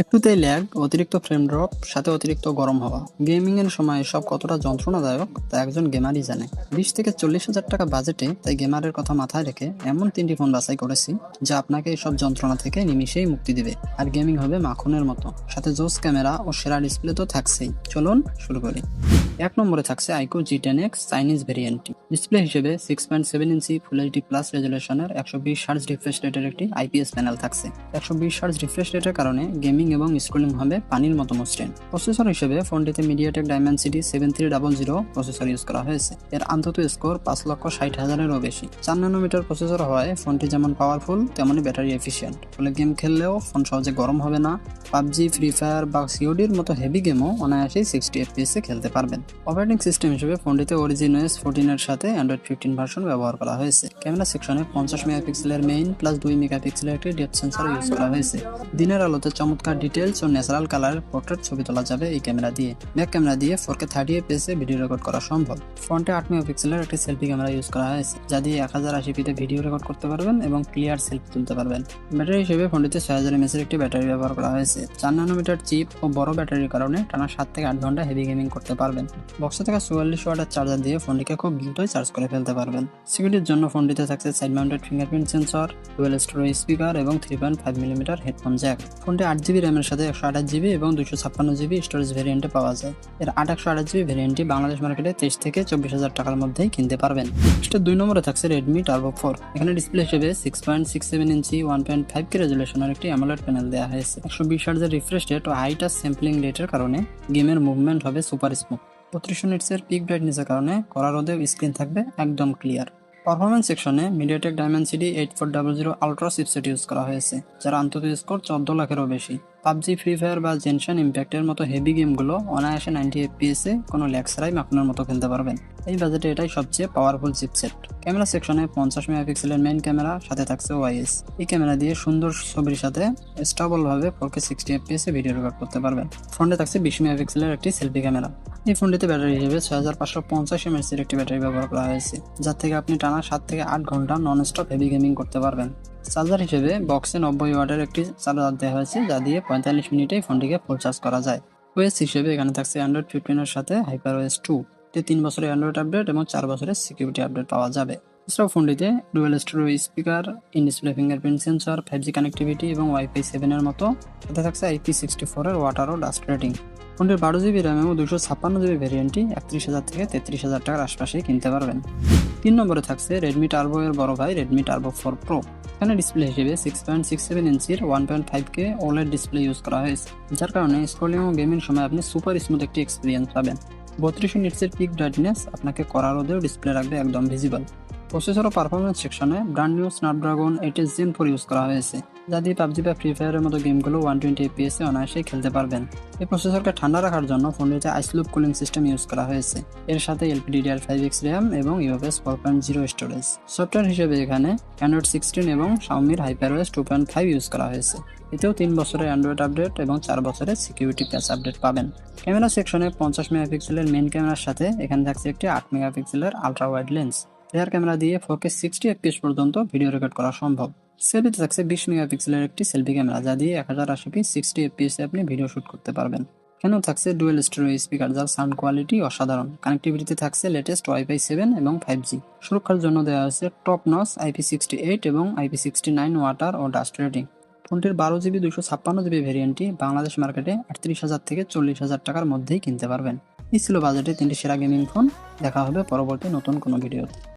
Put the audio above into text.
একটুতেই ল্যাগ, অতিরিক্ত frame drop, সাথে অতিরিক্ত গরম হওয়া। গেমিং এর সময় সব কতটা যন্ত্রণাদায়ক তা একজন গেমারই জানে। 20 থেকে 40 হাজার টাকা বাজেটে তাই গেমারের কথা মাথায় রেখে এমন 3টি ফোন বাছাই করেছি যা আপনাকে এইসব যন্ত্রণা থেকে নিমিশেই মুক্তি দিবে। আর গেমিং হবে মাখনের মতো, সাথে জোস ক্যামেরা ও সেরা ডিসপ্লে তো থাকছেই। চলুন শুরু করি। 1 নম্বরে থাকছে আইকো G10X চাইনিজ ভেরিয়েন্টটি। ডিসপ্লে হিসেবে 6.7 ইঞ্চি ফুল এইচডি প্লাস রেজুলেশনের 120 হার্জ রিফ্রেশ রেটের একটি আইপিএস প্যানেল থাকছে। 120 হার্জ রিফ্রেশ রেটের কারণে গেমিং এবং স্ক্রোলিং হবে পানির মতো মসৃণ। প্রসেসর হিসেবে ফোনটিতে মিডিয়াটেক ডাইমেনসিটি 7300 প্রসেসর ইউজ করা হয়েছে। এর আন্তত স্কোর 5,60,000-এরও বেশি। 4 ন্যানোমিটার প্রসেসর হওয়ায় ফোনটি যেমন পাওয়ারফুল তেমনই ব্যাটারি এফিশিয়েন্ট, ফলে গেম খেললেও ফোন সহজে গরম হবে না। পাবজি, ফ্রি ফায়ার বা সিওডির মতো হেভি গেমও অনায়াসেই 60 FPS এ খেলতে পারবেন। অপারেটিং সিস্টেম হিসেবে ফোনটিতে অরিজিন OS 14 এর সাথে অ্যান্ড্রয়েড 15 ভার্সন ব্যবহার করা হয়েছে। ক্যামেরা সেকশনে 50 মেগাপিক্সেলের মেইন প্লাস 2 মেগাপিক্সেলের একটি ডেপথ সেন্সর ইউজ করা হয়েছে। দিনের আলোতে চমৎকার ডিটেলস ও ন্যাচারাল কালারের পোর্ট্রেট ছবি তোলা যাবে এই ক্যামেরা দিয়ে। ব্যাক ক্যামেরা দিয়ে 4K 30 fps এ ভিডিও রেকর্ড করা সম্ভব। ফ্রন্টে 8 মেগাপিক্সেলের একটি সেলফি ক্যামেরা ইউজ করা হয়েছে, যা দিয়ে 1080p তে ভিডিও রেকর্ড করতে পারবেন এবং ক্লিয়ার সেলফি তুলতে পারবেন। ব্যাটারি হিসেবে ফোনটিতে 6000 mAh এর একটি ব্যাটারি ব্যবহার করা হয়েছে। 4 ন্যানোমিটার চিপ ও বড় ব্যাটারির কারণে টানা 7 থেকে 8 ঘন্টা হেভি গেমিং করতে পারবেন। বক্সে থাকা 44 ওয়াটের চার্জার দিয়ে ফোনটিকে খুব দ্রুতই চার্জ করে ফেলতে পারবেন। সিকিউরিটির জন্য ফোনটিতে থাকছে side mounted fingerprint sensor, dual storage speaker এবং 3.5 মিলিমিটার হেডফোন জ্যাক। ফোনটি 8GB র্যামের সাথে 128GB এবং 256GB স্টোরেজ ভেরিয়েন্টে পাওয়া যায়। এর 128GB ভেরিয়েন্টটি বাংলাদেশ মার্কেটে 23 থেকে 24 হাজার টাকার মধ্যেই কিনতে পারবেন। 2 নম্বরে থাকছে রেডমি টার্বো 4। এখানে ডিসপ্লে হিসেবে 6.67 ইঞ্চি 1.5K রেজুলেশনের একটি অ্যামোলেড প্যানেল দেওয়া হয়েছে। 120 হার্জের রিফ্রেশ রেট ও হাই টাচ স্যাম্পলিং রেটের কারণে গেমের মুভমেন্ট হবে সুপার স্মুথ। 3200 নিটসের পিক ব্রাইটনেসের কারণে কড়া রোদেও স্ক্রিন থাকবে একদম ক্লিয়ার। পারফরম্যান্স সেকশনে MediaTek Dimensity 8400 ultra chipset use করা হয়েছে, যার আন্তত স্কোর 14 লাখেরও বেশি। পাবজি, ফ্রি ফায়ার বা জেনশন ইম্প্যাক্টের মতো হেভি গেমগুলো অনায়াসে 90 FPS এ কোনো ল্যাগ ছাড়াই মাখনের মতো খেলতে পারবেন। এই বাজেটে এটাই সবচেয়ে পাওয়ারফুল চিপসেট। ক্যামেরা সেকশনে 50 মেগাপিক্সেলের মেইন ক্যামেরা, সাথে থাকছে OIS। এই ক্যামেরা দিয়ে সুন্দর ছবির সাথে স্টেবলভাবে 4K 60 FPS এ ভিডিও রেকর্ড করতে পারবেন। ফ্রন্টে থাকছে 20 মেগাপিক্সেলের একটি সেলফি ক্যামেরা। এই ফোনটিতে ব্যাটারি হিসেবে 6550 mAh এর একটি ব্যাটারি ব্যবহার করা হয়েছে, যার থেকে আপনি টানা 7 থেকে 8 ঘন্টা নন স্টপ হেভি গেমিং করতে পারবেন। চার্জার হিসেবে বক্সে 90 ওয়াটের একটি চার্জার দেওয়া হয়েছে, যা দিয়ে 45 মিনিটেই ফোনটিকে ফুল চার্জ করা যায়। OS হিসেবে এখানে থাকছে অ্যান্ড্রয়েড 15 এর সাথে HyperOS 2। 3 বছরের অ্যান্ড্রয়েড আপডেট এবং 4 বছরের সিকিউরিটি আপডেট পাওয়া যাবে। এছাড়াও ফোনটিতে dual storage speaker, in display fingerprint sensor, 5G connectivity এবং Wi-Fi 7 এর মতো, সাথে থাকছে IP64 এর ওয়াটার ও ডাস্ট রেটিং। ফোনটির 12GB র্যাম এবং 256GB ভেরিয়েন্টটি 31,000 থেকে 33,000 টাকার আশপাশেই কিনতে পারবেন। 3 নম্বরে থাকছে রেডমি টার্বো এর বড় ভাই রেডমি টার্বো 4 প্রো। এখানে ডিসপ্লে হিসেবে 6.67 ইঞ্চির 1.5K OLED ডিসপ্লে ইউজ করা হয়েছে, যার কারণে স্ক্রলিং ও গেমিং সময় আপনি সুপার স্মুথ একটি এক্সপিরিয়েন্স পাবেন। 3200 নিটসের পিক ব্রাইটনেস আপনাকে কড়া রোদেও ডিসপ্লে রাখবে একদম ভিজিবল। প্রসেসর ও পারফরমেন্স সেকশনে brand new Snapdragon 8 Gen 4 use করা হয়েছে, যা দিয়ে পাবজি বা ফ্রি ফায়ারের মতো গেমগুলো 120 FPS এ অনায়াসেই খেলতে পারবেন। এই প্রসেসরকে ঠান্ডা রাখার জন্য ফোনটিতে আইসলুপ কুলিং সিস্টেম ইউজ করা হয়েছে। এর সাথে LPDDR5X RAM এবং UFS 4.0 স্টোরেজ। সফটওয়্যার হিসেবে এখানে অ্যান্ড্রয়েড 16 এবং শাওমির HyperOS 2.5 ইউজ করা হয়েছে। এতেও 3 বছরের অ্যান্ড্রয়েড আপডেট এবং 4 বছরের সিকিউরিটি প্যাচ আপডেট পাবেন। ক্যামেরা সেকশনে 50 মেগাপিক্সেলের মেইন ক্যামেরার সাথে এখানে থাকছে একটি 8 মেগাপিক্সেলের ultra wide lens. Rear camera দিয়ে 4K 60 FPS পর্যন্ত ভিডিও রেকর্ড করা সম্ভব। সেলফিতে থাকছে 20 মেগাপিক্সেলের একটি সেলফি ক্যামেরা, যা দিয়ে 1080p 60 FPS এ আপনি ভিডিও শুট করতে পারবেন। এখানেও থাকছে ডুয়াল স্টোরেজ স্পিকার, যার সাউন্ড কোয়ালিটি অসাধারণ। কানেক্টিভিটিতে থাকছে লেটেস্ট Wi-Fi 7 এবং 5G। সুরক্ষার জন্য দেওয়া হয়েছে টপ নচ IP68 এবং IP69 ওয়াটার ও ডাস্ট রেটিং। ফোনটির 12GB 256GB ভেরিয়েন্টটি বাংলাদেশ মার্কেটে 38,000 থেকে 40,000 টাকার মধ্যেই কিনতে পারবেন। এই ছিল বাজেটে 3টি সেরা গেমিং ফোন। দেখা হবে পরবর্তী নতুন কোনো ভিডিওতে।